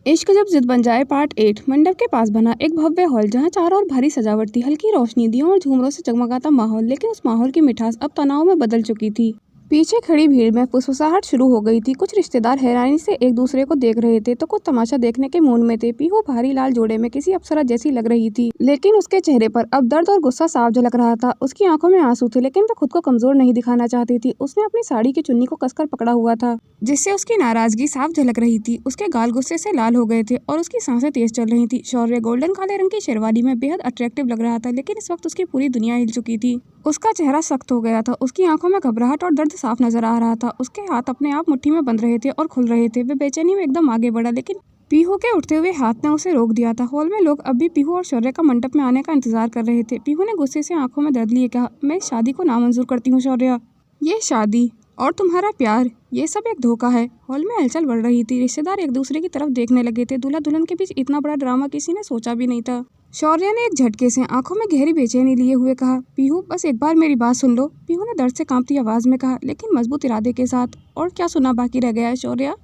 इश्क जब जिद बन जाए पार्ट 8। मंडप के पास बना एक भव्य हॉल जहाँ चारों ओर भारी सजावट थी, हल्की रोशनी, दियों और झूमरों से जगमगाता माहौल। लेकिन उस माहौल की मिठास अब तनाव में बदल चुकी थी। पीछे खड़ी भीड़ में फुसफुसाहट शुरू हो गई थी। कुछ रिश्तेदार हैरानी से एक दूसरे को देख रहे थे तो कुछ तमाशा देखने के मूड में थे। पीहू भारी लाल जोड़े में किसी अप्सरा जैसी लग रही थी, लेकिन उसके चेहरे पर अब दर्द और गुस्सा साफ झलक रहा था। उसकी आंखों में आंसू थे, लेकिन वह खुद को कमजोर नहीं दिखाना चाहती थी। उसने अपनी साड़ी की चुन्नी को कसकर पकड़ा हुआ था, जिससे उसकी नाराजगी साफ झलक रही थी। उसके गाल गुस्से से लाल हो गए थे और उसकी सांसें तेज चल रही थी। शौर्य गोल्डन काले रंग की शेरवानी में बेहद अट्रैक्टिव लग रहा था, लेकिन इस वक्त उसकी पूरी दुनिया हिल चुकी थी। उसका चेहरा सख्त हो गया था, उसकी आंखों में घबराहट और दर्द साफ नजर आ रहा था। उसके हाथ अपने आप मुट्ठी में बंध रहे थे और खुल रहे थे। वे बेचैनी में एकदम आगे बढ़ा, लेकिन पीहू के उठते हुए हाथ ने उसे रोक दिया था। हॉल में लोग अब भी पीहू और शौर्य का मंडप में आने का इंतजार कर रहे थे। पीहू ने गुस्से से आंखों में दर्द लिए कहा, मैं इस शादी को नामंजूर करती हूँ शौर्य। ये शादी और तुम्हारा प्यार, ये सब एक धोखा है। हॉल में हलचल बढ़ रही थी। रिश्तेदार एक दूसरे की तरफ देखने लगे थे। दूल्हा दुल्हन के बीच इतना बड़ा ड्रामा किसी ने सोचा भी नहीं था। शौर्य ने एक झटके से आंखों में गहरी बेचैनी लिए हुए कहा, पीहू बस एक बार मेरी बात सुन लो। पीहू ने दर्द से कांपती आवाज में कहा, लेकिन मजबूत इरादे के साथ। और क्या सुना बाकी रह गया है शौर्य?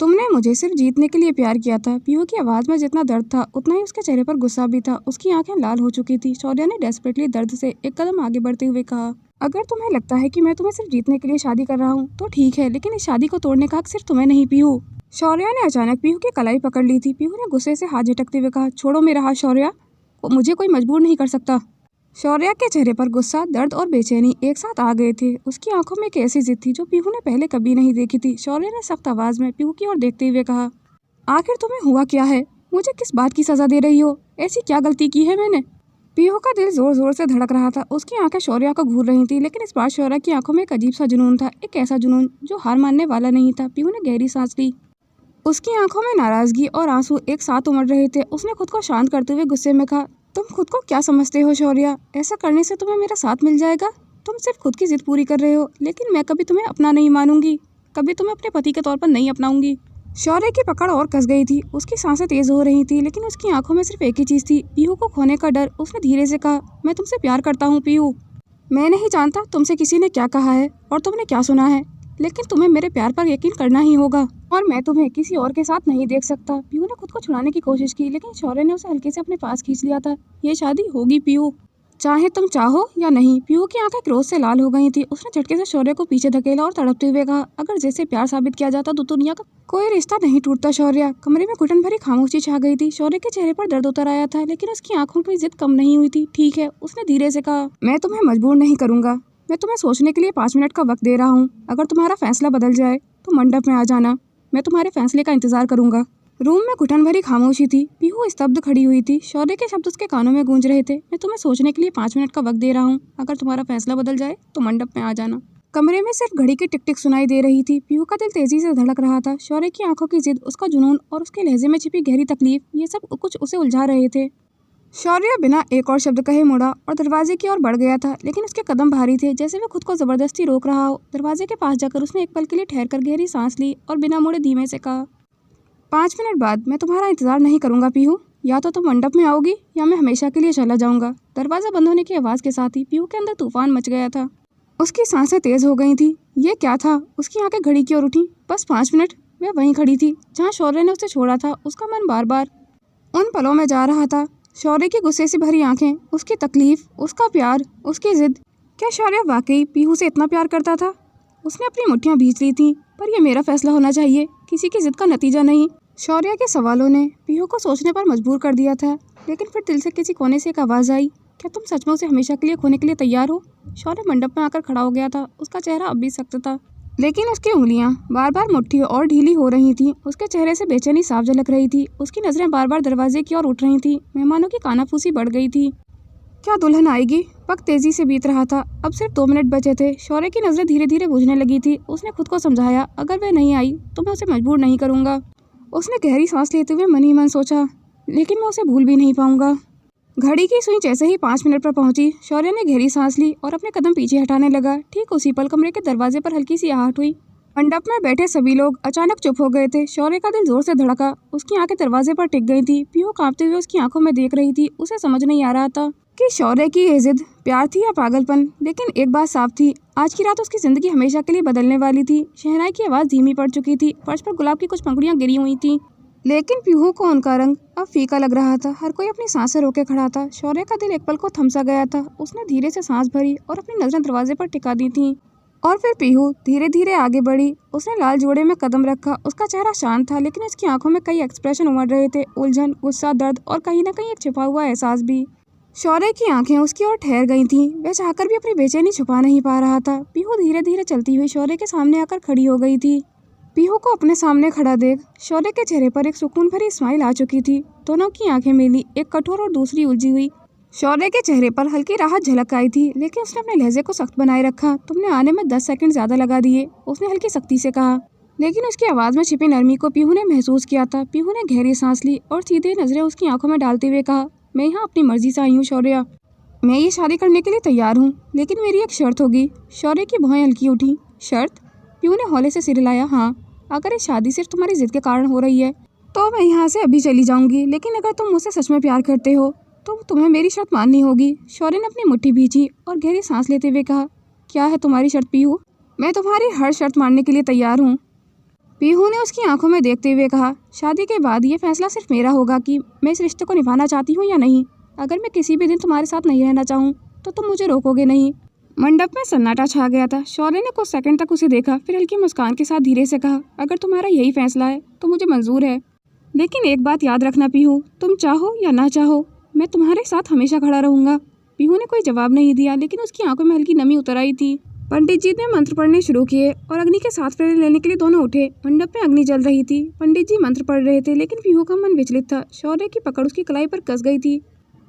तुमने मुझे सिर्फ जीतने के लिए प्यार किया था। पीहू की आवाज में जितना दर्द था उतना ही उसके चेहरे पर गुस्सा भी था। उसकी आंखें लाल हो चुकी थी। शौर्य ने डेस्परेटली दर्द से एक कदम आगे बढ़ते हुए कहा, अगर तुम्हें लगता है कि मैं तुम्हें सिर्फ जीतने के लिए शादी कर रहा हूँ तो ठीक है, लेकिन इस शादी को तोड़ने का हक सिर्फ तुम्हें नहीं पीहू। शौर्य ने अचानक पीहू की कलाई पकड़ ली थी। पीहू ने गुस्से से हाथ झटकते हुए कहा, छोड़ो मेरा हाथ शौर्य, मुझे कोई मजबूर नहीं कर सकता। शौर्य के चेहरे पर गुस्सा, दर्द और बेचैनी एक साथ आ गए थे। उसकी आंखों में एक ऐसी जिद थी जो पीहू ने पहले कभी नहीं देखी थी। शौर्य ने सख्त आवाज में पीहू की ओर देखते हुए कहा, आखिर तुम्हें हुआ क्या है? मुझे किस बात की सजा दे रही हो? ऐसी क्या गलती की है मैंने? पीहू का दिल जोर जोर से धड़क रहा था। उसकी आंखें शौर्य को घूर रही थी, लेकिन इस बार शौर्य की आंखों में एक अजीब सा जुनून था, एक ऐसा जुनून जो हार मानने वाला नहीं था। पीहू ने गहरी सांस ली। उसकी आंखों में नाराजगी और आंसू एक साथ उमड़ रहे थे। उसने खुद को शांत करते हुए गुस्से में कहा, तुम खुद को क्या समझते हो शौर्य? ऐसा करने से तुम्हें मेरा साथ मिल जाएगा? तुम सिर्फ खुद की जिद पूरी कर रहे हो, लेकिन मैं कभी तुम्हें अपना नहीं मानूंगी, कभी तुम्हें अपने पति के तौर पर नहीं अपनाऊंगी। शौर्य की पकड़ और कस गई थी। उसकी सांसें तेज हो रही थी, लेकिन उसकी आंखों में सिर्फ एक ही चीज थी, पीहू को खोने का डर। उसने धीरे से कहा, मैं तुमसे प्यार करता हूँ पीहू। मैं नहीं जानता तुमसे किसी ने क्या कहा है और तुमने क्या सुना है, लेकिन तुम्हें मेरे प्यार पर यकीन करना ही होगा और मैं तुम्हें किसी और के साथ नहीं देख सकता। पीहू ने खुद को छुड़ाने की कोशिश की, लेकिन शौर्य ने उसे हल्के से अपने पास खींच लिया था। ये शादी होगी पीहू, चाहे तुम चाहो या नहीं। पीहू की आंखें क्रोध से लाल हो गई थी। उसने झटके से शौर्य को पीछे धकेला और तड़पते हुए कहा, अगर जैसे प्यार साबित किया जाता तो दुनिया का कोई रिश्ता नहीं टूटता शौर्य। कमरे में घुटन भरी खामोशी छा गई थी। शौर्य के चेहरे पर दर्द उतर आया था, लेकिन उसकी आंखों की जिद कम नहीं हुई थी। ठीक है, उसने धीरे से कहा, मैं तुम्हें मजबूर नहीं करूंगा। मैं तुम्हें सोचने के लिए 5 मिनट का वक्त दे रहा हूँ। अगर तुम्हारा फैसला बदल जाए तो मंडप में आ जाना। मैं तुम्हारे फैसले का इंतजार करूंगा। रूम में घुटन भरी खामोशी थी। पीहू स्तब्ध खड़ी हुई थी। शौर्य के शब्द उसके कानों में गूंज रहे थे, मैं तुम्हें सोचने के लिए 5 मिनट का वक्त दे रहा हूँ। अगर तुम्हारा फैसला बदल जाए तो मंडप में आ जाना। कमरे में सिर्फ घड़ी की टिक टिक सुनाई दे रही थी। पीहू का दिल तेजी से धड़क रहा था। शौर्य की आंखों की जिद, उसका जुनून और उसके लहजे में छिपी गहरी तकलीफ, ये सब कुछ उसे उलझा रहे थे। शौर्य बिना एक और शब्द कहे मुड़ा और दरवाजे की ओर बढ़ गया था, लेकिन उसके कदम भारी थे, जैसे वह खुद को जबरदस्ती रोक रहा हो। दरवाजे के पास जाकर उसने एक पल के लिए ठहरकर गहरी सांस ली और बिना मुड़े धीमे से कहा, 5 मिनट बाद मैं तुम्हारा इंतजार नहीं करूंगा पीहू। या तो तुम मंडप में आओगी या मैं हमेशा के लिए चला जाऊंगा। दरवाजा बंद होने की आवाज के साथ ही पीहू के अंदर तूफान मच गया था। उसकी सांसें तेज हो गई थी। ये क्या था? उसकी आंखें घड़ी की ओर उठी। बस 5 मिनट वह वहीं खड़ी थी जहाँ शौर्य ने उसे छोड़ा था। उसका मन बार बार उन पलों में जा रहा था। शौर्य की गुस्से से भरी आंखें, उसकी तकलीफ, उसका प्यार, उसकी जिद। क्या शौर्य वाकई पीहू से इतना प्यार करता था? उसने अपनी मुट्ठियां भींच ली थीं, पर यह मेरा फैसला होना चाहिए, किसी की जिद का नतीजा नहीं। शौर्य के सवालों ने पीहू को सोचने पर मजबूर कर दिया था, लेकिन फिर दिल से किसी कोने से एक आवाज़ आई, क्या तुम सच में उसे हमेशा के लिए खोने के लिए तैयार हो? शौर्य मंडप में आकर खड़ा हो गया था। उसका चेहरा अब भी सख्त था, लेकिन उसकी उंगलियां बार बार मुट्ठी और ढीली हो रही थीं। उसके चेहरे से बेचैनी साफ झलक रही थी। उसकी नज़रें बार बार दरवाजे की ओर उठ रही थीं। मेहमानों की कानाफूसी बढ़ गई थी। क्या दुल्हन आएगी? वक्त तेजी से बीत रहा था। अब सिर्फ 2 मिनट बचे थे। शौर्य की नज़रें धीरे धीरे बुझने लगी थी। उसने खुद को समझाया, अगर वह नहीं आई तो मैं उसे मजबूर नहीं करूँगा। उसने गहरी सांस लेते हुए मन ही मन सोचा, लेकिन मैं उसे भूल भी नहीं पाऊंगा। घड़ी की सुई जैसे ही 5 मिनट पर पहुंची, शौर्य ने गहरी सांस ली और अपने कदम पीछे हटाने लगा। ठीक उसी पल कमरे के दरवाजे पर हल्की सी आहट हुई। मंडप में बैठे सभी लोग अचानक चुप हो गए थे। शौर्य का दिल जोर से धड़का। उसकी आंखें दरवाजे पर टिक गई थी। पीहू कांपते हुए उसकी आंखों में देख रही थी। उसे समझ नहीं आ रहा था कि शौर्य की ये जिद प्यार थी या पागलपन, लेकिन एक बात साफ थी, आज की रात उसकी जिंदगी हमेशा के लिए बदलने वाली थी। शहनाई की आवाज़ धीमी पड़ चुकी थी। फर्श पर गुलाब की कुछ पंखुड़ियां गिरी हुई थी, लेकिन पीहू को उनका रंग अब फीका लग रहा था। हर कोई अपनी सांसें रोके खड़ा था। शौर्य का दिल एक पल को थम सा गया था। उसने धीरे से सांस भरी और अपनी नजरें दरवाजे पर टिका दी थीं। और फिर पीहू धीरे धीरे आगे बढ़ी। उसने लाल जोड़े में कदम रखा। उसका चेहरा शांत था, लेकिन उसकी आंखों में कई एक्सप्रेशन उमड़ रहे थे, उलझन, गुस्सा, दर्द और कहीं न कहीं एक छिपा हुआ एहसास भी। शौर्य की आंखें उसकी ओर ठहर गई थीं। वह चाहकर भी अपनी बेचैनी छुपा नहीं पा रहा था। पीहू धीरे धीरे चलती हुई शौर्य के सामने आकर खड़ी हो गई थी। पीहू को अपने सामने खड़ा देख शौर्य के चेहरे पर एक सुकून भरी स्माइल आ चुकी थी। दोनों की आंखें मिली, एक कठोर और दूसरी उलझी हुई। शौर्य के चेहरे पर हल्की राहत झलक आई थी, लेकिन उसने अपने लहजे को सख्त बनाए रखा। तुमने आने में 10 सेकंड ज्यादा लगा दिए, उसने हल्की सख्ती से कहा। लेकिन उसकी आवाज़ में छिपी नरमी को पीहू ने महसूस किया था। पीहू ने गहरी सांस ली और सीधे नजरें उसकी आंखों में डालते हुए कहा, मैं यहाँ अपनी मर्जी से आई हूँ शौर्य। मैं ये शादी करने के लिए तैयार हूँ, लेकिन मेरी एक शर्त होगी। शौर्य की भौहें हल्की उठी। शर्त? पीहू ने हौले से सिर हिलाया। हाँ, अगर ये शादी सिर्फ तुम्हारी जिद के कारण हो रही है तो मैं यहाँ से अभी चली जाऊंगी, लेकिन अगर तुम मुझसे सच में प्यार करते हो तो तुम्हें मेरी शर्त माननी होगी। शौर्य ने अपनी मुट्ठी भींची और गहरी सांस लेते हुए कहा, क्या है तुम्हारी शर्त पीहू? मैं तुम्हारी हर शर्त मानने के लिए तैयार हूँ। पीहू ने उसकी आंखों में देखते हुए कहा, शादी के बाद ये फैसला सिर्फ मेरा होगा कि मैं इस रिश्ते को निभाना चाहती हूँ या नहीं। अगर मैं किसी भी दिन तुम्हारे साथ नहीं रहना चाहूँ तो तुम मुझे रोकोगे नहीं। मंडप में सन्नाटा छा गया था। शौर्य ने कुछ सेकंड तक उसे देखा, फिर हल्की मुस्कान के साथ धीरे से कहा, अगर तुम्हारा यही फैसला है तो मुझे मंजूर है, लेकिन एक बात याद रखना पीहू, तुम चाहो या ना चाहो मैं तुम्हारे साथ हमेशा खड़ा रहूंगा। पीहू ने कोई जवाब नहीं दिया, लेकिन उसकी आंखों में हल्की नमी उतर आई थी। पंडित जी ने मंत्र पढ़ने शुरू किए और अग्नि के 7 फेरे लेने के लिए दोनों उठे। मंडप में अग्नि जल रही थी। पंडित जी मंत्र पढ़ रहे थे, लेकिन पीहू का मन विचलित था। शौर्य की पकड़ उसकी कलाई पर कस गई थी।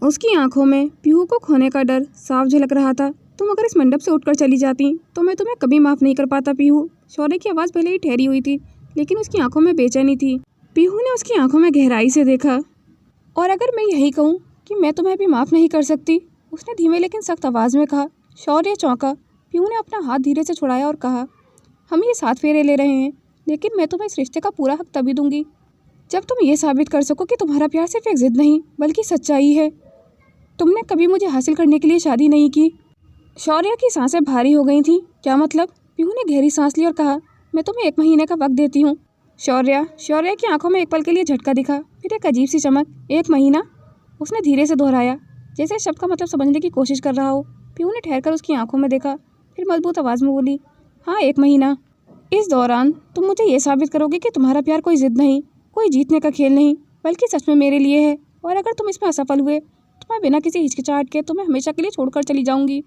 उसकी आंखों में पीहू को खोने का डर साफ झलक रहा था। तुम अगर इस मंडप से उठकर चली जाती तो मैं तुम्हें कभी माफ नहीं कर पाता पीहू। शौर्य की आवाज़ पहले ही ठहरी हुई थी, लेकिन उसकी आंखों में बेचैनी थी। पीहू ने उसकी आंखों में गहराई से देखा। और अगर मैं यही कहूँ कि मैं तुम्हें भी माफ़ नहीं कर सकती, उसने धीमे लेकिन सख्त आवाज़ में कहा। शौर्य चौंका। पीहू ने अपना हाथ धीरे से छुड़ाया और कहा, हम ये 7 फेरे ले रहे हैं, लेकिन मैं तुम्हें इस रिश्ते का पूरा हक तभी दूंगी जब तुम ये साबित कर सको कि तुम्हारा प्यार सिर्फ एक जिद नहीं बल्कि सच्चाई है। तुमने कभी मुझे हासिल करने के लिए शादी नहीं की। शौर्य की सांसें भारी हो गई थीं। क्या मतलब? पीहू ने गहरी सांस ली और कहा, मैं तुम्हें 1 महीने का वक्त देती हूँ। शौर्य की आंखों में एक पल के लिए झटका दिखा, फिर एक अजीब सी चमक। 1 महीना? उसने धीरे से दोहराया, जैसे शब्द का मतलब समझने की कोशिश कर रहा हो। पीहू ने ठहर कर उसकी आंखों में देखा, फिर मजबूत आवाज़ में बोली, हाँ 1 महीना। इस दौरान तुम मुझे ये साबित करोगे कि तुम्हारा प्यार कोई जिद नहीं, कोई जीतने का खेल नहीं, बल्कि सच में मेरे लिए है। और अगर तुम इसमें असफल हुए तो मैं बिना किसी हिचकिचाहट के तुम्हें हमेशा के लिए छोड़कर चली जाऊंगी।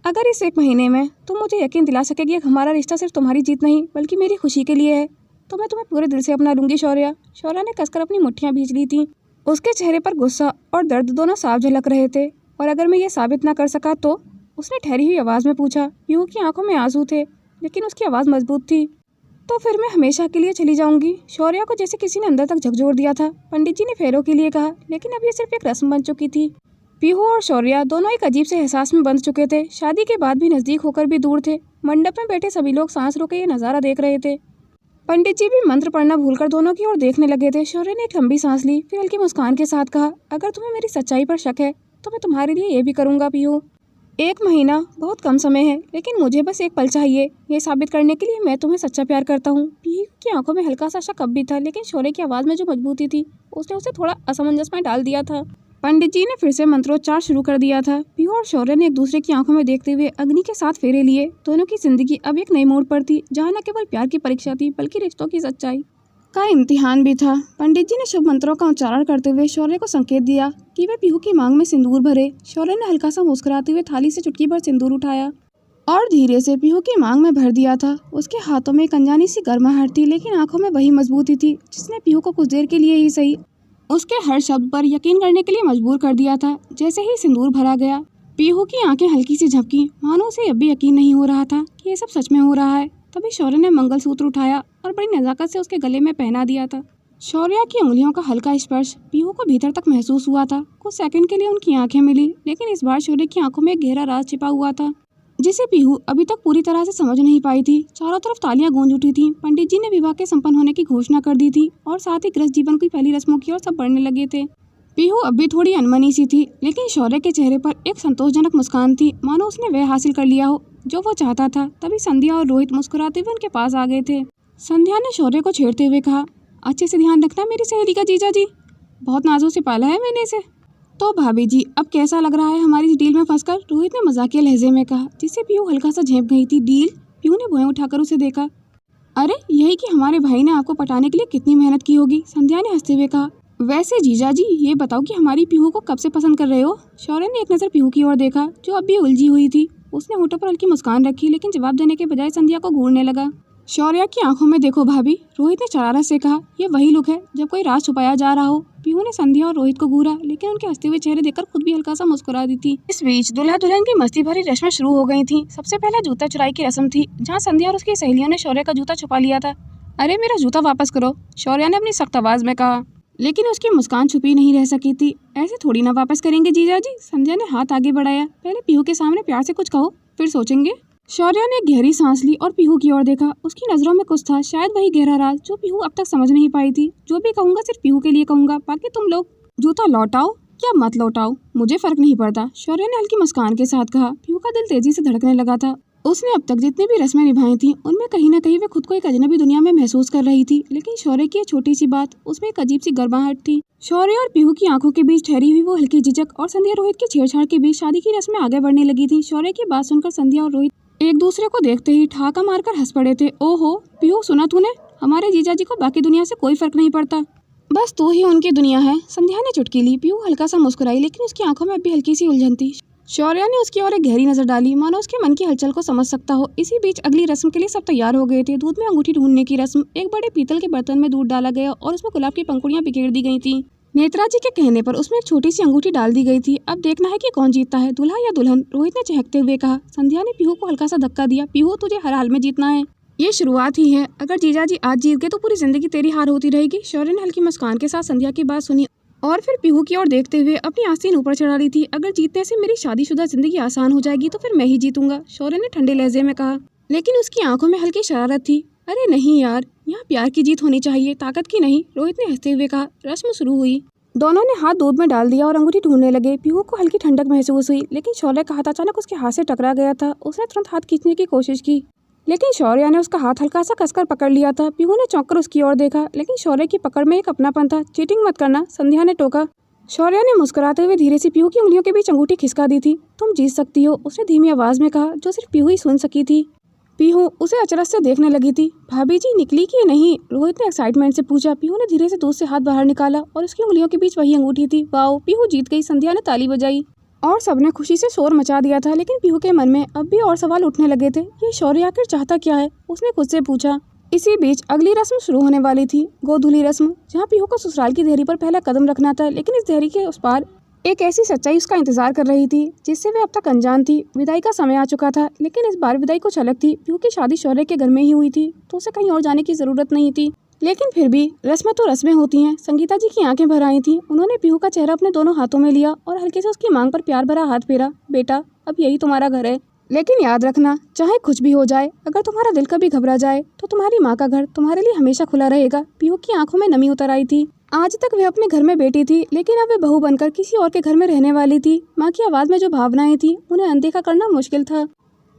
अगर इस 1 महीने में तुम मुझे यकीन दिला सकेगी कि हमारा रिश्ता सिर्फ तुम्हारी जीत नहीं बल्कि मेरी खुशी के लिए है, तो मैं तुम्हें पूरे दिल से अपना लूंगी शौर्य। शौर्य ने कसकर अपनी मुट्ठियां भींच ली थीं। उसके चेहरे पर गुस्सा और दर्द दोनों साफ झलक रहे थे। और अगर मैं ये साबित ना कर सका तो? उसने ठहरी हुई आवाज़ में पूछा। पीहू की आंखों में आंसू थे, लेकिन उसकी आवाज़ मजबूत थी। तो फिर मैं हमेशा के लिए चली जाऊंगी। शौर्य को जैसे किसी ने अंदर तक झकझोर दिया था। पंडित जी ने फेरों के लिए कहा, लेकिन अब ये सिर्फ एक रस्म बन चुकी थी। पीहू और शौर्य दोनों एक अजीब से एहसास में बंध चुके थे। शादी के बाद भी नज़दीक होकर भी दूर थे। मंडप में बैठे सभी लोग सांस रोके ये नज़ारा देख रहे थे। पंडित जी भी मंत्र पढ़ना भूलकर दोनों की ओर देखने लगे थे। शौर्य ने एक लंबी सांस ली, फिर हल्की मुस्कान के साथ कहा, अगर तुम्हें मेरी सच्चाई पर शक है तो मैं तुम्हारे लिए ये भी करूँगा पीहू। 1 महीना बहुत कम समय है, लेकिन मुझे बस एक पल चाहिए ये साबित करने के लिए मैं तुम्हें सच्चा प्यार करता हूँ। पीहू की आंखों में हल्का सा शक अब भी था, लेकिन शौर्य की आवाज़ में जो मजबूती थी उसने उसे थोड़ा असमंजस में डाल दिया था। पंडित जी ने फिर से मंत्रोच्चार शुरू कर दिया था। पीहू और शौर्य ने एक दूसरे की आंखों में देखते हुए अग्नि के 7 फेरे लिए। दोनों की जिंदगी अब एक नई मोड़ पर थी, जहाँ न केवल प्यार की परीक्षा थी बल्कि रिश्तों की सच्चाई का इम्तिहान भी था। पंडित जी ने शुभ मंत्रों का उच्चारण करते हुए शौर्य को संकेत दिया कि वे पीहू की मांग में सिंदूर भरे। शौर्य ने हल्का सा मुस्कुराते हुए थाली से चुटकी भर सिंदूर उठाया और धीरे से पीहू की मांग में भर दिया था। उसके हाथों में एक अनजानी सी गर्माहट थी, लेकिन आंखों में वही मजबूती थी जिसने पीहू को कुछ देर के लिए ही सही उसके हर शब्द पर यकीन करने के लिए मजबूर कर दिया था। जैसे ही सिंदूर भरा गया, पीहू की आंखें हल्की सी झपकी, मानो उसे अब भी यकीन नहीं हो रहा था कि ये सब सच में हो रहा है। तभी शौर्य ने मंगलसूत्र उठाया और बड़ी नज़ाकत से उसके गले में पहना दिया था। शौर्य की उंगलियों का हल्का स्पर्श पीहू को भीतर तक महसूस हुआ था। कुछ सेकंड के लिए उनकी आंखें मिली, लेकिन इस बार शौर्य की आंखों में एक गहरा राज छिपा हुआ था जिसे पीहू अभी तक पूरी तरह से समझ नहीं पाई थी। चारों तरफ तालियां गूंज उठी थीं। पंडित जी ने विवाह के संपन्न होने की घोषणा कर दी थी और साथ ही गृहस्थ जीवन की पहली रस्मों की ओर सब बढ़ने लगे थे। पीहू अब भी थोड़ी अनमनी सी थी, लेकिन शौर्य के चेहरे पर एक संतोषजनक मुस्कान थी, मानो उसने वह हासिल कर लिया हो जो वो चाहता था। तभी संध्या और रोहित मुस्कुराते हुए उनके पास आ गए थे। संध्या ने शौर्य को छेड़ते हुए कहा, अच्छे से ध्यान रखना मेरी सहेली का जीजा जी, बहुत नाजों से पाला है मैंने इसे। तो भाभी जी अब कैसा लग रहा है हमारी इस डील में फंसकर, रोहित ने मजाकिया लहजे में कहा, जिससे पीहू हल्का सा झेप गई थी। डील? पीहू ने भुएं उठाकर उसे देखा। अरे यही कि हमारे भाई ने आपको पटाने के लिए कितनी मेहनत की होगी, संध्या ने हंसते हुए कहा। वैसे जीजा जी ये बताओ कि हमारी पीहू को कब से पसंद कर रहे हो? शौर्य ने एक नज़र पीहू की ओर देखा जो अब भी उलझी हुई थी। उसने होठों पर हल्की मुस्कान रखी लेकिन जवाब देने के बजाय संध्या को घूरने लगा। शौर्य की आंखों में देखो भाभी, रोहित ने शरारत से कहा। यह वही लुक है जब कोई राज छुपाया जा रहा हो। पीहू ने संध्या और रोहित को घूरा लेकिन उनके हंसते हुए चेहरे देखकर खुद भी हल्का सा मुस्कुरा दी थी। इस बीच दूल्हा दुल्हन की मस्ती भरी रस्में शुरू हो गई थी। सबसे पहले जूता चुराई की रस्म थी, जहाँ संध्या और उसकी सहेलियों ने शौर्य का जूता छुपा लिया था। अरे मेरा जूता वापस करो, शौर्य ने अपनी सख्त आवाज में कहा, लेकिन उसकी मुस्कान छुपी नहीं रह सकी थी। ऐसे थोड़ी ना वापस करेंगे जीजा जी, संध्या ने हाथ आगे बढ़ाया। पहले पीहू के सामने प्यार से कुछ कहो, फिर सोचेंगे। शौर्य ने गहरी सांस ली और पीहू की ओर देखा। उसकी नजरों में कुछ था, शायद वही गहरा राज जो पीहू अब तक समझ नहीं पाई थी। जो भी कहूंगा सिर्फ पीहू के लिए कहूंगा, बाकी तुम लोग जूता लौटाओ क्या मत लौटाओ मुझे फर्क नहीं पड़ता, शौर्य ने हल्की मुस्कान के साथ कहा। पीहू का दिल तेजी से धड़कने लगा था। उसने अब तक जितनी भी रस्में निभाई थी उनमें कहीं ना कहीं वे खुद को एक अजनबी दुनिया में महसूस कर रही थी, लेकिन शौर्य की एक छोटी सी बात उसमें एक अजीब सी गर्माहट थी। शौर्य और पीहू की आंखों के बीच ठहरी हुई वो हल्की झिझक और संध्या रोहित की छेड़छाड़ के बीच शादी की रस्में आगे बढ़ने लगी थी। शौर्य की बात सुनकर संध्या और रोहित एक दूसरे को देखते ही ठहाका मारकर हंस पड़े थे। ओहो पीहू, सुना तूने, हमारे जीजाजी को बाकी दुनिया से कोई फर्क नहीं पड़ता, बस तू ही उनकी दुनिया है। संध्या ने चुटकी ली। पीहू हल्का सा मुस्कुराई लेकिन उसकी आंखों में अब भी हल्की सी उलझन थी। शौर्य ने उसकी ओर एक गहरी नजर डाली, मानो उसके मन की हलचल को समझ सकता हो। इसी बीच अगली रस्म के लिए सब तैयार हो गए थे। दूध में अंगूठी ढूंढने की रस्म। एक बड़े पीतल के बर्तन में दूध डाला गया और उसमें गुलाब की पंखुड़ियां बिखेर दी गई थी। नेत्रा जी के कहने पर उसमें एक छोटी सी अंगूठी डाल दी गई थी। अब देखना है कि कौन जीतता है, दूल्हा या दुल्हन, रोहित ने चहकते हुए कहा। संध्या ने पीहू को हल्का सा धक्का दिया। पीहू तुझे हर हाल में जीतना है, ये शुरुआत ही है, अगर जीजाजी आज जीत गए तो पूरी जिंदगी तेरी हार होती रहेगी। शौर्य ने हल्की मुस्कान के साथ संध्या की बात सुनी और फिर पीहू की ओर देखते हुए अपनी आस्तीन ऊपर चढ़ा ली थी। अगर जीतने से मेरी शादीशुदा जिंदगी आसान हो जाएगी तो फिर मैं ही जीतूंगा, शौर्य ने ठंडे लहजे में कहा, लेकिन उसकी आंखों में हल्की शरारत थी। अरे नहीं यार, यहाँ प्यार की जीत होनी चाहिए, ताकत की नहीं, रोहित ने हंसते हुए कहा। रस्म शुरू हुई। दोनों ने हाथ दूध में डाल दिया और अंगूठी ढूंढने लगे। पीहू को हल्की ठंडक महसूस हुई लेकिन शौर्य का हाथ अचानक उसके हाथ से टकरा गया था। उसने तुरंत हाथ खींचने की कोशिश की लेकिन शौर्य ने उसका हाथ हल्का सा कसकर पकड़ लिया था। पीहू ने चौंककर उसकी ओर देखा लेकिन शौर्य की पकड़ में एक अपनापन था। चीटिंग मत करना, संध्या ने टोका। शौर्य ने मुस्कुराते हुए धीरे से पीहू की उंगलियों के बीच अंगूठी खिसका दी थी। तुम जीत सकती हो, उसने धीमी आवाज में कहा, जो सिर्फ पीहू ही सुन सकी थी। पीहू उसे अचरज से देखने लगी थी। भाभी जी निकली कि नहीं, रोहित ने एक्साइटमेंट से पूछा। पीहू ने धीरे से दूध से हाथ बाहर निकाला और उसकी उंगलियों के बीच वही अंगूठी थी। वाओ, पीहू जीत गई, संध्या ने ताली बजाई और सबने खुशी से शोर मचा दिया था। लेकिन पीहू के मन में अब भी और सवाल उठने लगे थे। ये शौर्य आखिर चाहता क्या है, उसने खुद से पूछा। इसी बीच अगली रस्म शुरू होने वाली थी, गोधूली रस्म, जहाँ पीहू को ससुराल की देहरी पर पहला कदम रखना था। लेकिन इस देहरी के उस पार एक ऐसी सच्चाई उसका इंतजार कर रही थी जिससे वे अब तक अनजान थी। विदाई का समय आ चुका था, लेकिन इस बार विदाई कुछ अलग थी। पीहू की शादी शौर्य के घर में ही हुई थी तो उसे कहीं और जाने की जरूरत नहीं थी। लेकिन फिर भी रस्में तो रस्में होती हैं। संगीता जी की आंखें भर आई थीं। उन्होंने पीहू का चेहरा अपने दोनों हाथों में लिया और हल्के से उसकी मांग पर प्यार भरा हाथ फेरा। बेटा, अब यही तुम्हारा घर है, लेकिन याद रखना, चाहे कुछ भी हो जाए, अगर तुम्हारा दिल कभी घबरा जाए तो तुम्हारी माँ का घर तुम्हारे लिए हमेशा खुला रहेगा। पीहू की आंखों में नमी उतर आई थी। आज तक वे अपने घर में बेटी थी, लेकिन अब वे बहू बनकर किसी और के घर में रहने वाली थी। माँ की आवाज में जो भावनाएं थी उन्हें अनदेखा करना मुश्किल था।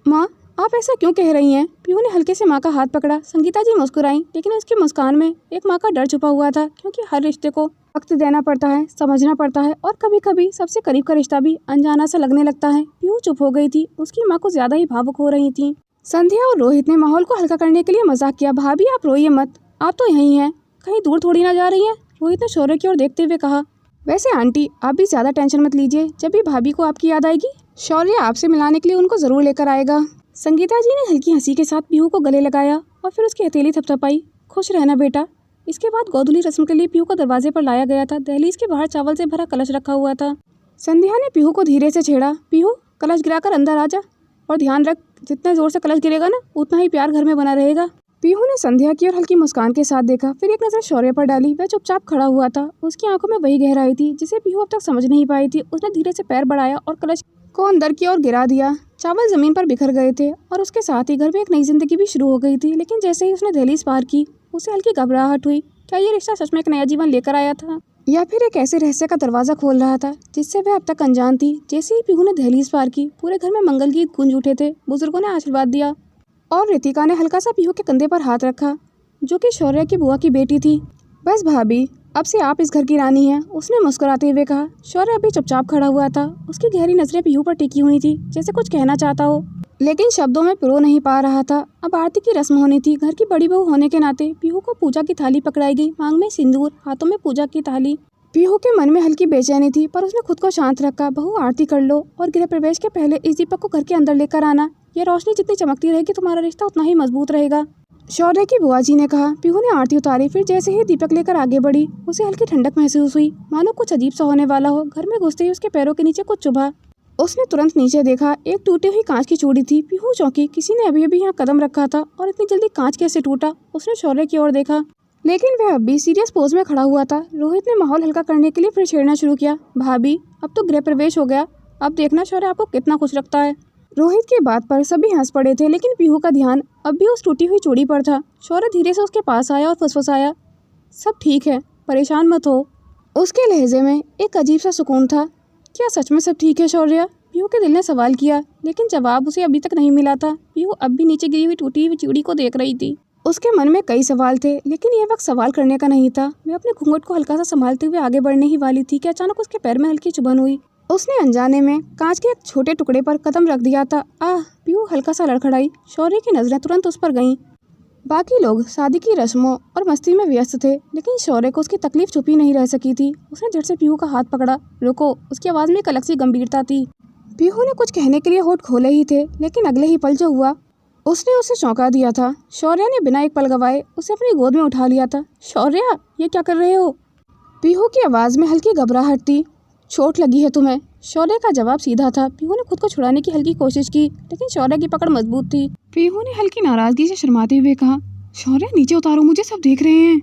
माँ, आप ऐसा क्यों कह रही हैं? पीहू ने हल्के से माँ का हाथ पकड़ा। संगीता जी मुस्कुराई, लेकिन उसकी मुस्कान में एक माँ का डर छुपा हुआ था, क्योंकि हर रिश्ते को वक्त देना पड़ता है, समझना पड़ता है, और कभी कभी सबसे करीब का रिश्ता भी अनजाना सा लगने लगता है। पीहू चुप हो गई थी। उसकी माँ को ज्यादा ही भावुक हो रही थी। संध्या और रोहित ने माहौल को हल्का करने के लिए मजाक किया। भाभी आप रोइए मत, आप तो यहीं हैं, कहीं दूर थोड़ी ना जा रही हैं, रोहित ने शौर्य की ओर देखते हुए कहा। वैसे आंटी, आप भी ज्यादा टेंशन मत लीजिए, जब भी भाभी को आपकी याद आएगी शौर्य आपसे मिलाने के लिए उनको जरूर लेकर आएगा। संगीता जी ने हल्की हंसी के साथ पीहू को गले लगाया और फिर उसकी हथेली थपथपाई। खुश रहना बेटा। इसके बाद गोधूली रस्म के लिए पीहू को दरवाजे पर लाया गया था। दहलीज के बाहर चावल से भरा कलश रखा हुआ था। संध्या ने पीहू को धीरे से छेड़ा। पीहू, कलश गिराकर अंदर आ जा, और ध्यान रख, जितना जोर से कलश गिरेगा ना, उतना ही प्यार घर में बना रहेगा। पीहू ने संध्या की और हल्की मुस्कान के साथ देखा, फिर एक नजर शौर्य पर डाली। वह चुपचाप खड़ा हुआ था। उसकी आंखों में वही गहराई थी जिसे पीहू अब तक समझ नहीं पाई थी। उसने धीरे से पैर बढ़ाया और कलश को अंदर की ओर गिरा दिया। चावल जमीन पर बिखर गए थे और उसके साथ ही घर में एक नई जिंदगी भी शुरू हो गई थी। लेकिन जैसे ही उसने दहलीज पार की, उसे हल्की घबराहट हुई। क्या ये रिश्ता सच में एक नया जीवन लेकर आया था, या फिर एक ऐसे रहस्य का दरवाजा खोल रहा था जिससे वह अब तक अनजान थी। जैसे ही पीहू ने दहलीज पार की, पूरे घर में मंगल गीत गूंज उठे थे। बुजुर्गों ने आशीर्वाद दिया और रितिका ने हल्का सा पीहू के कंधे पर हाथ रखा, जो कि शौर्य की बुआ की बेटी थी। बस भाभी, अब से आप इस घर की रानी हैं, उसने मुस्कुराते हुए कहा। शौर्य अभी चुपचाप खड़ा हुआ था। उसकी गहरी नजरें पीहू पर टिकी हुई थी, जैसे कुछ कहना चाहता हो, लेकिन शब्दों में पिरो नहीं पा रहा था। अब आरती की रस्म होनी थी। घर की बड़ी बहू होने के नाते पीहू को पूजा की थाली पकड़ाई गई। मांग में सिंदूर, हाथों में पूजा की थाली। पीहू के मन में हल्की बेचैनी थी, पर उसने खुद को शांत रखा। बहू आरती कर लो और गृह प्रवेश के पहले इस दीपक को घर के अंदर लेकर आना। यह रोशनी जितनी चमकती रहेगी तुम्हारा रिश्ता उतना ही मजबूत रहेगा, शौर्य की बुआ जी ने कहा। पीहू ने आरती उतारी। फिर जैसे ही दीपक लेकर आगे बढ़ी, उसे हल्की ठंडक महसूस हुई, मानो कुछ अजीब सा होने वाला हो। घर में घुसते ही उसके पैरों के नीचे कुछ चुभा। उसने तुरंत नीचे देखा। एक टूटी हुई कांच की चूड़ी थी। पीहू चौंकी। किसी ने अभी अभी यहाँ कदम रखा था और इतनी जल्दी कांच कैसे टूटा। उसने शौर्य की ओर देखा, लेकिन वह अब भी सीरियस पोज में खड़ा हुआ था। रोहित ने माहौल हल्का करने के लिए फिर छेड़ना शुरू किया। भाभी, अब तो गृह प्रवेश हो गया, अब देखना शौर्य आपको कितना खुश रखता है। रोहित की बात पर सभी हंस पड़े थे, लेकिन पीहू का ध्यान अब भी उस टूटी हुई चूड़ी पर था। शौर्य धीरे से उसके पास आया और फुसफुसाया, सब ठीक है, परेशान मत हो। उसके लहजे में एक अजीब सा सुकून था। क्या सच में सब ठीक है शौर्य? पीहू के दिल ने सवाल किया, लेकिन जवाब उसे अभी तक नहीं मिला था। पीहू अब भी नीचे गिरी हुई टूटी हुई चूड़ी को देख रही थी। उसके मन में कई सवाल थे, लेकिन यह वक्त सवाल करने का नहीं था। वह अपने घूंघट को हल्का सा संभालते हुए आगे बढ़ने ही वाली थी कि अचानक उसके पैर में हल्की चुभन हुई। उसने अनजाने में कांच के एक छोटे टुकड़े पर कदम रख दिया था। आह! पीहू हल्का सा लड़खड़ाई। शौर्य की नजरें तुरंत उस पर गईं। बाकी लोग शादी की रस्मों और मस्ती में व्यस्त थे, लेकिन शौर्य को उसकी तकलीफ छुपी नहीं रह सकी थी। उसने झट से पीहू का हाथ पकड़ा। रुको! उसकी आवाज़ में एक अलग सी गंभीरता थी। पीहू ने कुछ कहने के लिए होठ खोले ही थे, लेकिन अगले ही पल जो हुआ उसने उसे चौंका दिया था। शौर्य ने बिना एक पल गवाए उसे अपनी गोद में उठा लिया था। शौर्य, ये क्या कर रहे हो? पीहू की आवाज़ में हल्की घबराहट थी। चोट लगी है तुम्हें? शौर्य का जवाब सीधा था। पीहू ने खुद को छुड़ाने की हल्की कोशिश की, लेकिन शौर्य की पकड़ मजबूत थी। पीहू ने हल्की नाराजगी से शर्माते हुए कहा, शौर्य नीचे उतारो, मुझे सब देख रहे हैं।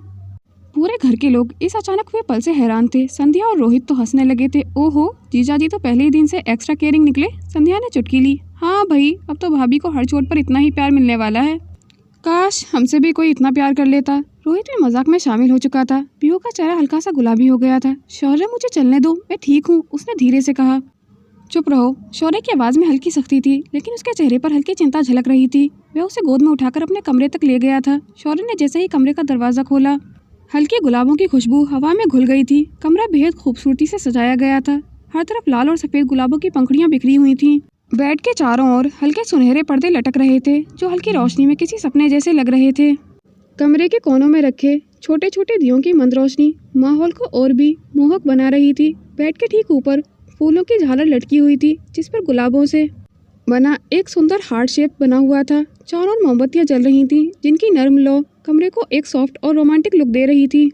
पूरे घर के लोग इस अचानक हुए पल से हैरान थे। संध्या और रोहित तो हंसने लगे थे। ओहो, जीजाजी तो पहले ही दिन से एक्स्ट्रा केयरिंग निकले। संध्या ने चुटकी ली। हाँ भाई, अब तो भाभी को हर चोट पर इतना ही प्यार मिलने वाला है। काश हमसे भी कोई इतना प्यार कर लेता। रोहित भी मजाक में शामिल हो चुका था। पीहू का चेहरा हल्का सा गुलाबी हो गया था। शौर्य, मुझे चलने दो, मैं ठीक हूँ, उसने धीरे से कहा। चुप रहो। शौर्य की आवाज़ में हल्की सख्ती थी, लेकिन उसके चेहरे पर हल्की चिंता झलक रही थी। वह उसे गोद में उठाकर अपने कमरे तक ले गया था। शौर्य ने जैसे ही कमरे का दरवाज़ा खोला, हल्के गुलाबों की खुशबू हवा में घुल गई थी। कमरा बेहद खूबसूरती से सजाया गया था। हर तरफ लाल और सफ़ेद गुलाबों की पंखुड़ियाँ बिखरी हुई थीं। बेड के चारों ओर हल्के सुनहरे पर्दे लटक रहे थे, जो हल्की रोशनी में किसी सपने जैसे लग रहे थे। कमरे के कोनों में रखे छोटे छोटे दियों की मंद रोशनी माहौल को और भी मोहक बना रही थी। बेड के ठीक ऊपर फूलों की झालर लटकी हुई थी, जिस पर गुलाबों से बना एक सुंदर हार्ट शेप बना हुआ था। चारों ओर मोमबत्तियाँ जल रही थीं, जिनकी नर्म लौ कमरे को एक सॉफ्ट और रोमांटिक लुक दे रही थी।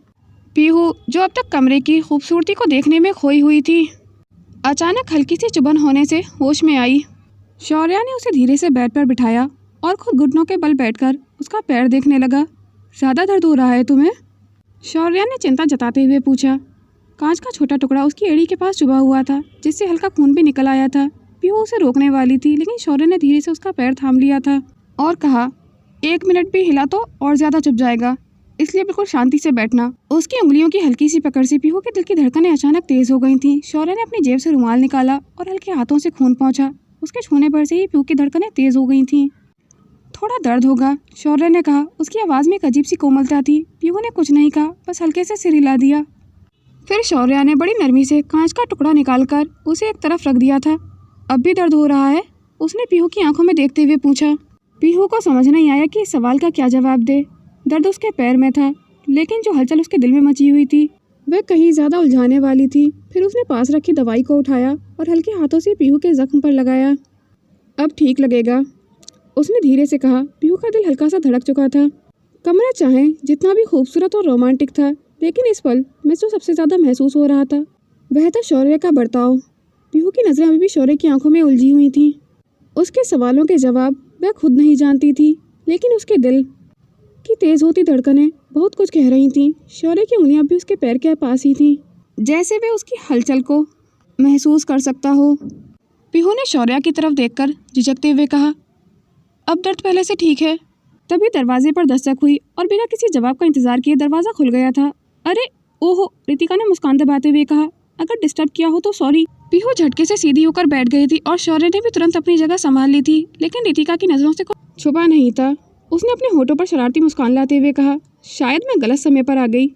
पीहू, जो अब तक कमरे की खूबसूरती को देखने में खोई हुई थी, अचानक हल्की सी चुभन होने से होश में आई। शौर्य ने उसे धीरे से बेड पर बिठाया और खुद घुटनों के बल बैठकर उसका पैर देखने लगा। ज़्यादा दर्द हो रहा है तुम्हें? शौर्य ने चिंता जताते हुए पूछा। कांच का छोटा टुकड़ा उसकी एड़ी के पास चुभा हुआ था, जिससे हल्का खून भी निकल आया था। पीहू उसे रोकने वाली थी, लेकिन शौर्य ने धीरे से उसका पैर थाम लिया था और कहा, 1 मिनट भी हिला तो और ज़्यादा चुभ जाएगा, इसलिए बिल्कुल शांति से बैठना। उसकी उंगलियों की हल्की सी पकड़ से पीहू के दिल की धड़कनें अचानक तेज हो गई थीं। शौर्य ने अपनी जेब से रुमाल निकाला और हल्के हाथों से खून पोंछा। उसके छूने पर से ही पीहू की धड़कनें तेज हो गई थीं। थोड़ा दर्द होगा, शौर्य ने कहा। उसकी आवाज़ में एक अजीब सी कोमलता थी। पीहू ने कुछ नहीं कहा, बस हल्के से सिर हिला दिया। फिर शौर्य ने बड़ी नरमी से कांच का टुकड़ा निकालकर उसे एक तरफ रख दिया था। अब भी दर्द हो रहा है? उसने पीहू की आंखों में देखते हुए पूछा। पीहू को समझ नहीं आया कि इस सवाल का क्या जवाब दे। दर्द उसके पैर में था, लेकिन जो हलचल उसके दिल में मची हुई थी वह कहीं ज़्यादा उलझाने वाली थी। फिर उसने पास रखी दवाई को उठाया और हल्के हाथों से पीहू के जख्म पर लगाया। अब ठीक लगेगा, उसने धीरे से कहा। पीहू का दिल हल्का सा धड़क चुका था। कमरा चाहे जितना भी खूबसूरत और रोमांटिक था, लेकिन इस पल में जो सबसे ज़्यादा महसूस हो रहा था वह था शौर्य का बर्ताव। पीहू की नज़रें अभी भी शौर्य की आंखों में उलझी हुई थीं। उसके सवालों के जवाब वह खुद नहीं जानती थी, लेकिन उसके दिल की तेज़ होती धड़कनें बहुत कुछ कह रही थीं। शौर्य की उंगलियां भी उसके पैर के पास ही थीं, जैसे वे उसकी हलचल को महसूस कर सकता हो। पीहू ने शौर्य की तरफ देखकर झिझकते हुए कहा, अब दर्द पहले से ठीक है। तभी दरवाजे पर दस्तक हुई और बिना किसी जवाब का इंतजार किए दरवाज़ा खुल गया था। अरे ओहो, रितिका ने मुस्कान दबाते हुए कहा। अगर डिस्टर्ब किया हो तो सॉरी। पीहू झटके से सीधी होकर बैठ गई थी और शौर्य ने भी तुरंत अपनी जगह संभाल ली थी, लेकिन रितिका की नज़रों से कुछ छुपा नहीं था। उसने अपने होठों पर शरारती मुस्कान लाते हुए कहा, शायद मैं गलत समय पर आ गई।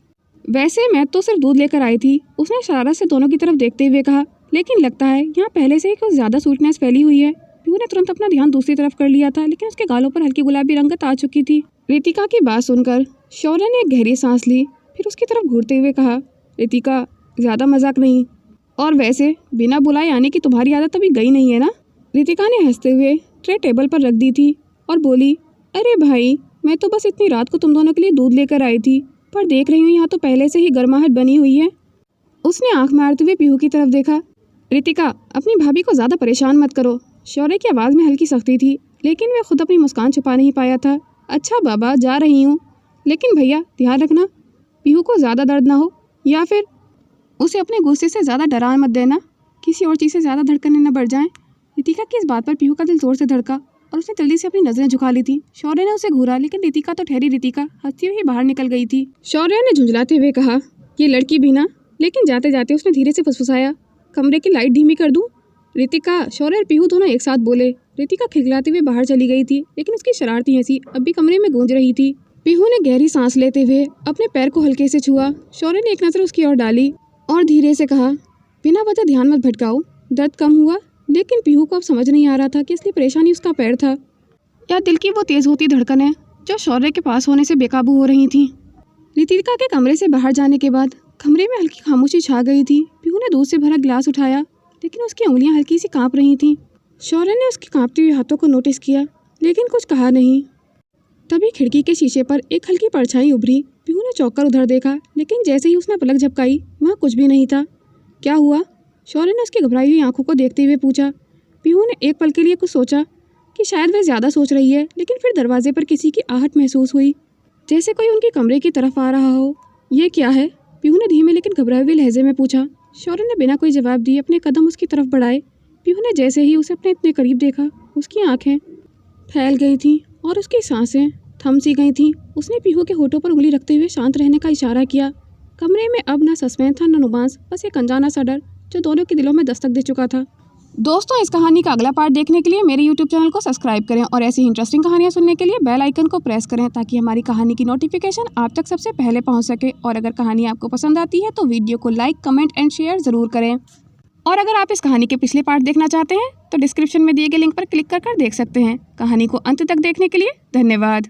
वैसे मैं तो सिर्फ दूध लेकर आई थी, उसने शरारत से दोनों की तरफ देखते हुए कहा। लेकिन लगता है यहाँ पहले से ही कुछ ज़्यादा स्वीटनेस फैली हुई है। पीहू ने तुरंत अपना ध्यान दूसरी तरफ कर लिया था, लेकिन उसके गालों पर हल्की गुलाबी रंगत आ चुकी थी। रितिका की बात सुनकर शौर्य ने एक गहरी सांस ली, फिर उसकी तरफ घूरते हुए कहा, रितिका ज़्यादा मजाक नहीं, और वैसे बिना बुलाए आने की तुम्हारी आदत अभी गई नहीं है ना। रितिका ने हंसते हुए ट्रे टेबल पर रख दी थी और बोली, अरे भाई, मैं तो बस इतनी रात को तुम दोनों के लिए दूध लेकर आई थी, पर देख रही हूँ यहाँ तो पहले से ही गर्माहट बनी हुई है। उसने आंख मारते हुए पीहू की तरफ देखा। रितिका, अपनी भाभी को ज़्यादा परेशान मत करो। शौर्य की आवाज़ में हल्की सख्ती थी, लेकिन वह खुद अपनी मुस्कान छुपा नहीं पाया था। अच्छा बाबा, जा रही हूँ, लेकिन भैया ध्यान रखना पीहू को ज़्यादा दर्द ना हो, या फिर उसे अपने गुस्से से ज़्यादा डरा मत देना, किसी और चीज़ से ज़्यादा धड़कनें न बढ़ जाएं। रितिका की इस बात पर पीहू का दिल जोर से धड़का और उसने जल्दी से अपनी नज़रें झुका ली थी। शौर्य ने उसे घूरा, लेकिन रितिका तो ठहरी रितिका हंसती हुई बाहर निकल गई थी। शौर्य ने झुंझलाते हुए कहा, ये लड़की भी ना, लेकिन जाते जाते उसने धीरे से फुसफुसाया, कमरे की लाइट धीमी कर दूं? रितिका, शौर्य और पीहू दोनों एक साथ बोले। रितिका खिलखिलाते हुए बाहर चली गई थी, लेकिन उसकी शरारती हंसी अब भी कमरे में गूंज रही थी। पीहू ने गहरी सांस लेते हुए अपने पैर को हल्के से छुआ। शौर्य ने एक नज़र उसकी ओर डाली और धीरे से कहा, बिना वजह ध्यान मत भटकाओ, दर्द कम हुआ? लेकिन पीहू को अब समझ नहीं आ रहा था कि असली परेशानी उसका पैर था या दिल की वो तेज़ होती धड़कनें जो शौर्य के पास होने से बेकाबू हो रही थीं। रितिका के कमरे से बाहर जाने के बाद कमरे में हल्की खामोशी छा गई थी। पीहू ने दूध से भरा गिलास उठाया, लेकिन उसकी उंगलियां हल्की सी कांप रही थीं। शौर्य ने उसके कांपते हुए हाथों को नोटिस किया, लेकिन कुछ कहा नहीं। तभी खिड़की के शीशे पर एक हल्की परछाई उभरी। पीहू ने चौंककर उधर देखा, लेकिन जैसे ही उसने पलक झपकाई, वहाँ कुछ भी नहीं था। क्या हुआ? शौर्य ने उसकी घबराई हुई आंखों को देखते हुए पूछा। पीहू ने एक पल के लिए कुछ सोचा कि शायद वह ज़्यादा सोच रही है, लेकिन फिर दरवाजे पर किसी की आहट महसूस हुई, जैसे कोई उनके कमरे की तरफ आ रहा हो। ये क्या है? पीहू ने धीमे लेकिन घबराए हुए लहजे में पूछा। शौर्य ने बिना कोई जवाब दिए अपने कदम उसकी तरफ बढ़ाए। पीहू ने जैसे ही उसे अपने इतने करीब देखा, उसकी आंखें फैल गई थीं और उसकी सांसें थम सी गई थीं। उसने पीहू के होठों पर उंगली रखते हुए शांत रहने का इशारा किया। कमरे में अब न सस्पेंस था न रोमांस, बस एक अनजाना सा डर जो दोनों के दिलों में दस्तक दे चुका था। दोस्तों, इस कहानी का अगला पार्ट देखने के लिए मेरे YouTube चैनल को सब्सक्राइब करें और ऐसी इंटरेस्टिंग कहानियां सुनने के लिए बेल आइकन को प्रेस करें, ताकि हमारी कहानी की नोटिफिकेशन आप तक सबसे पहले पहुंच सके। और अगर कहानी आपको पसंद आती है तो वीडियो को लाइक, कमेंट एंड शेयर ज़रूर करें। और अगर आप इस कहानी के पिछले पार्ट देखना चाहते हैं तो डिस्क्रिप्शन में दिए गए लिंक पर क्लिक कर देख सकते हैं। कहानी को अंत तक देखने के लिए धन्यवाद।